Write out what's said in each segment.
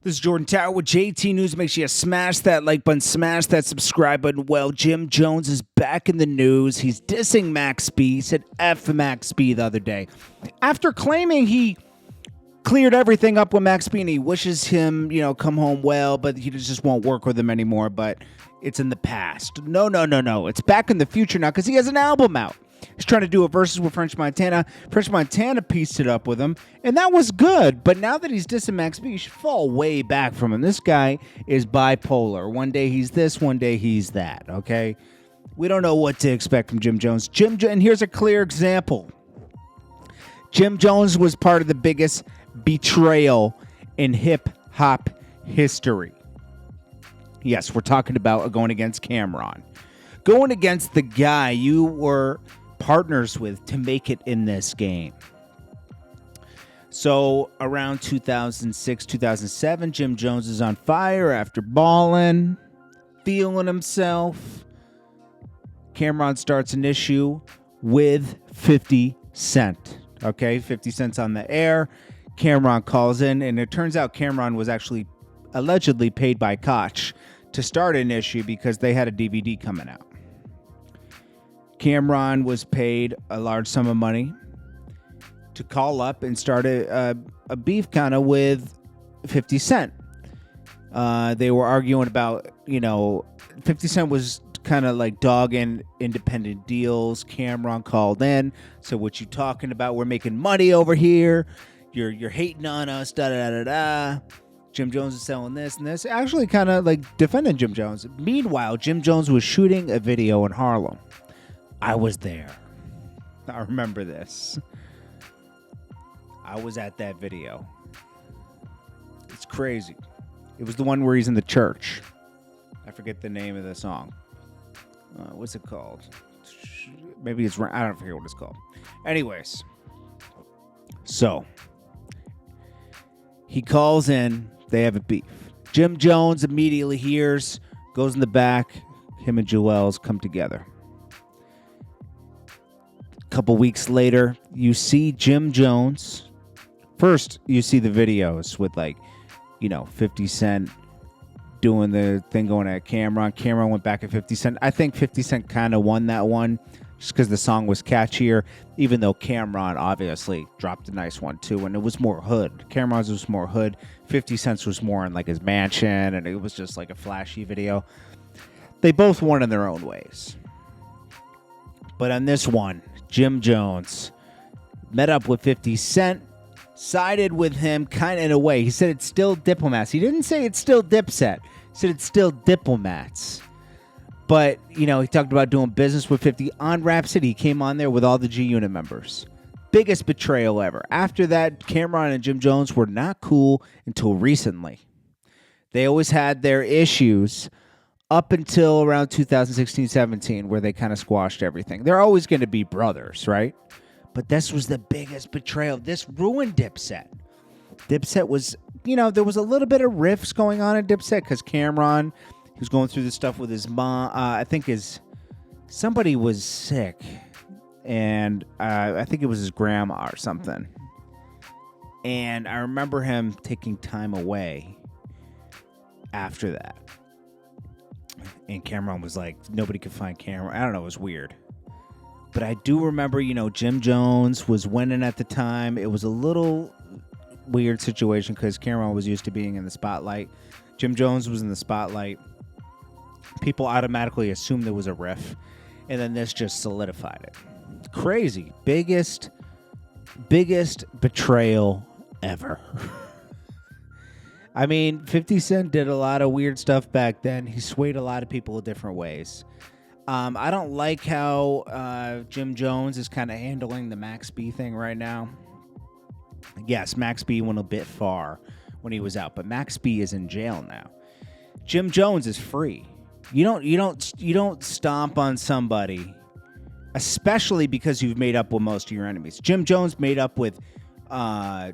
This is Jordan Tower with JT News. Make sure you smash that like button, smash that subscribe button. Well, Jim Jones is back in the news. He's dissing Max B. He said F Max B the other day. After claiming he cleared everything up with Max B and he wishes him, come home well, but he just won't work with him anymore, but it's in the past. No. It's back in the future now because he has an album out. He's trying to do a versus with French Montana. French Montana pieced it up with him, and that was good. But now that he's dissing Max B, you should fall way back from him. This guy is bipolar. One day he's this, one day he's that, okay? We don't know what to expect from Jim Jones. And here's a clear example. Jim Jones was part of the biggest betrayal in hip-hop history. Yes, we're talking about going against Cameron. Going against the guy you were partners with to make it in this game. So around 2006, 2007, Jim Jones is on fire after balling, feeling himself. Cameron starts an issue with 50 Cent. Okay, 50 Cent's on the air. Cameron calls in, and it turns out Cameron was actually allegedly paid by Koch to start an issue because they had a DVD coming out. Cameron was paid a large sum of money to call up and start a beef kind of with 50 Cent. They were arguing about, 50 Cent was kind of like dogging independent deals. Cameron called in. So what you talking about? We're making money over here. You're hating on us. Da-da-da-da-da. Jim Jones is selling this and this. Actually kind of like defending Jim Jones. Meanwhile, Jim Jones was shooting a video in Harlem. I was there. I remember this. I was at that video. It's crazy. It was the one where he's in the church. I forget the name of the song. What's it called? Maybe it's... I don't forget what it's called. Anyways. So. He calls in. They have a beef. Jim Jones immediately hears. Goes in the back. Him and Joel's come together. Couple weeks later, you see Jim Jones. First, you see the videos with 50 Cent doing the thing going at Cameron. Cameron went back at 50 Cent. I think 50 Cent kind of won that one just because the song was catchier, even though Cameron obviously dropped a nice one too, and it was more hood. Cameron's was more hood. 50 Cent's was more in his mansion, and it was just like a flashy video. They both won in their own ways. But on this one, Jim Jones met up with 50 Cent, sided with him kind of in a way. He said it's still diplomats. He didn't say it's still Dipset. He said it's still diplomats. But, he talked about doing business with 50 on Rap City. He came on there with all the G Unit members. Biggest betrayal ever. After that, Cameron and Jim Jones were not cool until recently. They always had their issues up until around 2016-17, where they kind of squashed everything. They're always going to be brothers, right? But this was the biggest betrayal. This ruined Dipset. Dipset was, there was a little bit of rifts going on in Dipset because Cameron, he was going through this stuff with his mom. I think somebody was sick, and I think it was his grandma or something. And I remember him taking time away after that. And Cameron was like, nobody could find Cameron. I don't know. It was weird. But I do remember, Jim Jones was winning at the time. It was a little weird situation because Cameron was used to being in the spotlight. Jim Jones was in the spotlight. People automatically assumed there was a riff. And then this just solidified it. Crazy. Biggest betrayal ever. I mean, 50 Cent did a lot of weird stuff back then. He swayed a lot of people in different ways. I don't like how Jim Jones is kind of handling the Max B thing right now. Yes, Max B went a bit far when he was out, but Max B is in jail now. Jim Jones is free. You don't stomp on somebody, especially because you've made up with most of your enemies. Jim Jones made up with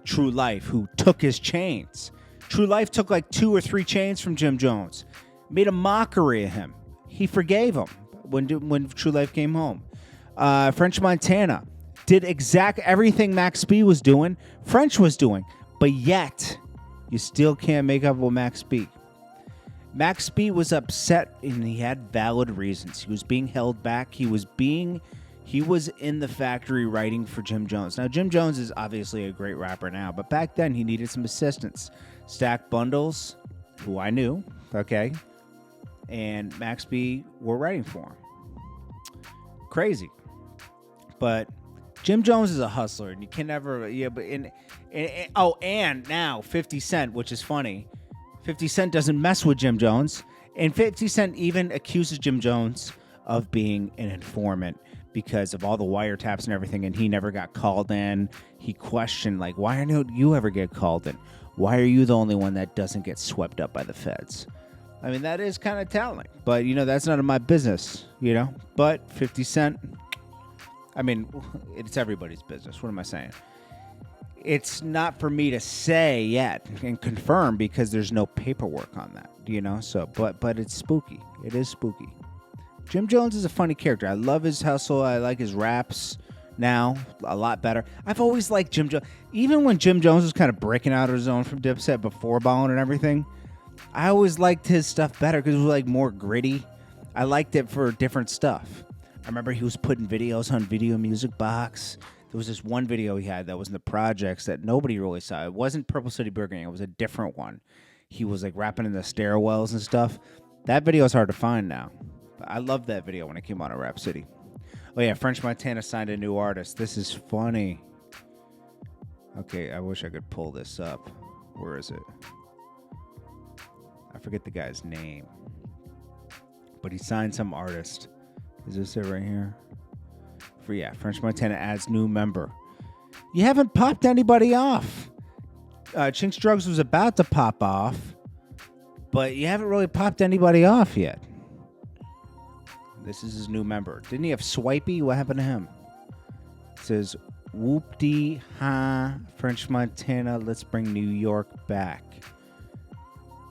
True Life, who took his chains. True Life took 2 or 3 chains from Jim Jones, made a mockery of him. He forgave him when True Life came home. French Montana did everything Max B was doing, French was doing, but yet You still can't make up with Max B. Max B was upset, and he had valid reasons. He was being held back. He was in the factory writing for Jim Jones. Now, Jim Jones is obviously a great rapper now, but back then he needed some assistance. Stack Bundles, who I knew, okay, and Max B were writing for him. Crazy. But Jim Jones is a hustler, and you can never, and now 50 Cent, which is funny. 50 Cent doesn't mess with Jim Jones, and 50 Cent even accuses Jim Jones of being an informant because of all the wiretaps and everything, and he never got called in. He questioned, like, why don't you ever get called in? Why are you the only one that doesn't get swept up by the feds? I mean, that is kind of telling, but, that's none of my business, But 50 Cent, I mean, it's everybody's business. What am I saying? It's not for me to say yet and confirm because there's no paperwork on that, So, but it's spooky. It is spooky. Jim Jones is a funny character. I love his hustle. I like his raps now a lot better. I've always liked Jim Jones. Even when Jim Jones was kind of breaking out of his own from Dipset before Ballin' and everything, I always liked his stuff better because it was like more gritty. I liked it for different stuff. I remember he was putting videos on Video Music Box. There was this one video he had that was in the projects that nobody really saw. It wasn't Purple City Burger Gang. It was a different one. He was like rapping in the stairwells and stuff. That video is hard to find now. But I loved that video when it came out of Rap City. Oh yeah, French Montana signed a new artist. This is funny. Okay, I wish I could pull this up. Where is it? I forget the guy's name. But he signed some artist. Is this it right here? French Montana adds new member. You haven't popped anybody off. Chinks Drugs was about to pop off, but you haven't really popped anybody off yet. This is his new member. Didn't he have Swipey? What happened to him? It says, whoop-dee-ha, French Montana, let's bring New York back.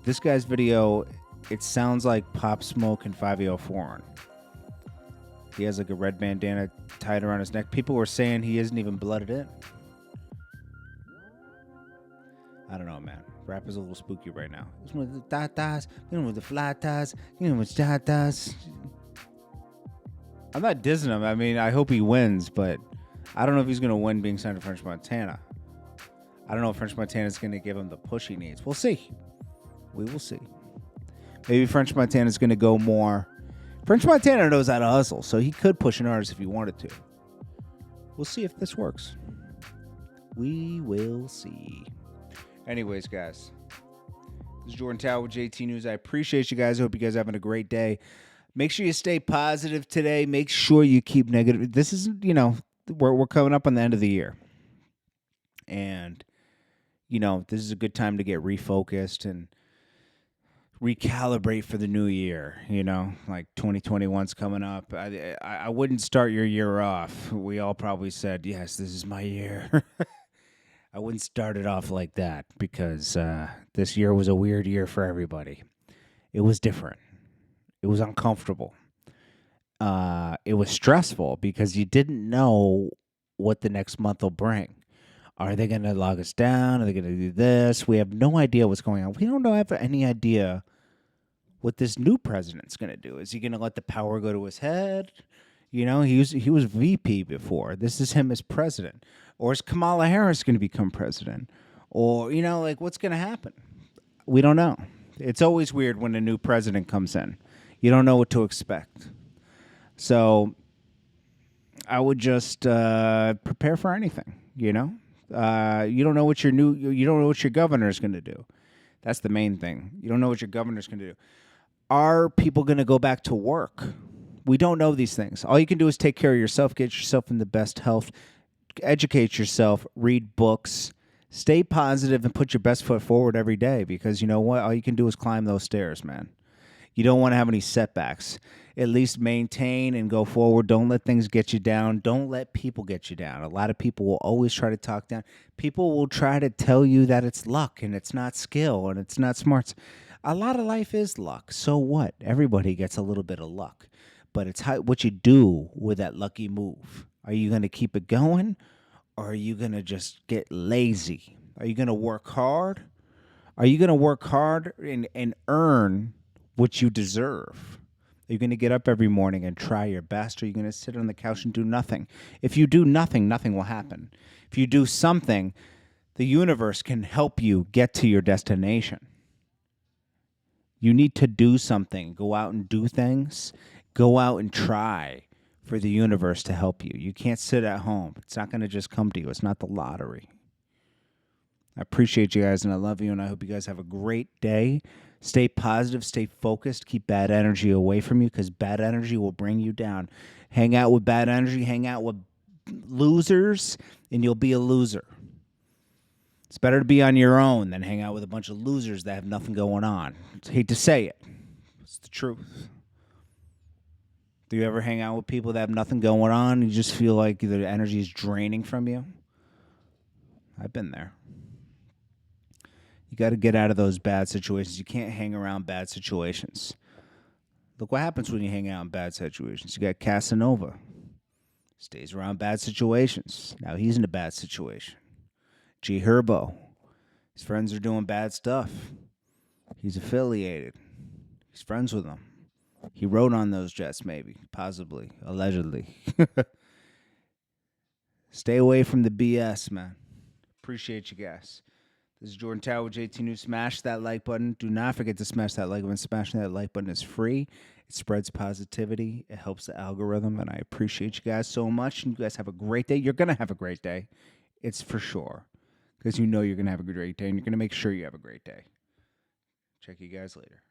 This guy's video, it sounds like Pop Smoke and 504. He has like a red bandana tied around his neck. People were saying he isn't even blooded in. I don't know, man. Rap is a little spooky right now. It's with the tatas, with the flatas, with tatas. I'm not dissing him. I mean, I hope he wins, but I don't know if he's going to win being signed to French Montana. I don't know if French Montana is going to give him the push he needs. We'll see. We will see. Maybe French Montana is going to go more. French Montana knows how to hustle, so he could push an artist if he wanted to. We'll see if this works. We will see. Anyways, guys, this is Jordan Tower with JT News. I appreciate you guys. I hope you guys are having a great day. Make sure you stay positive today. Make sure you keep negative. This is, we're coming up on the end of the year. And, this is a good time to get refocused and recalibrate for the new year. Like 2021's coming up. I wouldn't start your year off. We all probably said, yes, this is my year. I wouldn't start it off like that because this year was a weird year for everybody. It was different. It was uncomfortable. It was stressful because you didn't know what the next month will bring. Are they going to log us down? Are they going to do this? We have no idea what's going on. We don't have any idea what this new president's going to do. Is he going to let the power go to his head? He was VP before. This is him as president. Or is Kamala Harris going to become president? Or, what's going to happen? We don't know. It's always weird when a new president comes in. You don't know what to expect. So I would just prepare for anything, You don't know what your governor is going to do. That's the main thing. You don't know what your governor is going to do. Are people going to go back to work? We don't know these things. All you can do is take care of yourself, get yourself in the best health, educate yourself, read books, stay positive, and put your best foot forward every day because you know what? All you can do is climb those stairs, man. You don't want to have any setbacks. At least maintain and go forward. Don't let things get you down. Don't let people get you down. A lot of people will always try to talk down. People will try to tell you that it's luck and it's not skill and it's not smarts. A lot of life is luck. So what? Everybody gets a little bit of luck. But it's what you do with that lucky move. Are you going to keep it going or are you going to just get lazy? Are you going to work hard? Are you going to work hard and earn what you deserve? Are you going to get up every morning and try your best? Or are you going to sit on the couch and do nothing? If you do nothing, nothing will happen. If you do something, the universe can help you get to your destination. You need to do something. Go out and do things. Go out and try for the universe to help you. You can't sit at home. It's not going to just come to you. It's not the lottery. I appreciate you guys, and I love you, and I hope you guys have a great day. Stay positive, stay focused, keep bad energy away from you, because bad energy will bring you down. Hang out with bad energy, hang out with losers, and you'll be a loser. It's better to be on your own than hang out with a bunch of losers that have nothing going on. I hate to say it. It's the truth. Do you ever hang out with people that have nothing going on and you just feel like the energy is draining from you? I've been there. You got to get out of those bad situations. You can't hang around bad situations. Look what happens when you hang out in bad situations. You got Casanova. Stays around bad situations. Now he's in a bad situation. G. Herbo. His friends are doing bad stuff. He's affiliated. He's friends with them. He rode on those jets, maybe, possibly, allegedly. Stay away from the BS, man. Appreciate you guys. This is Jordan Tower with JT News. Smash that like button. Do not forget to smash that like button. Smashing that like button is free. It spreads positivity. It helps the algorithm, and I appreciate you guys so much. And you guys have a great day. You're going to have a great day. It's for sure. Because you know you're going to have a great day, and you're going to make sure you have a great day. Check you guys later.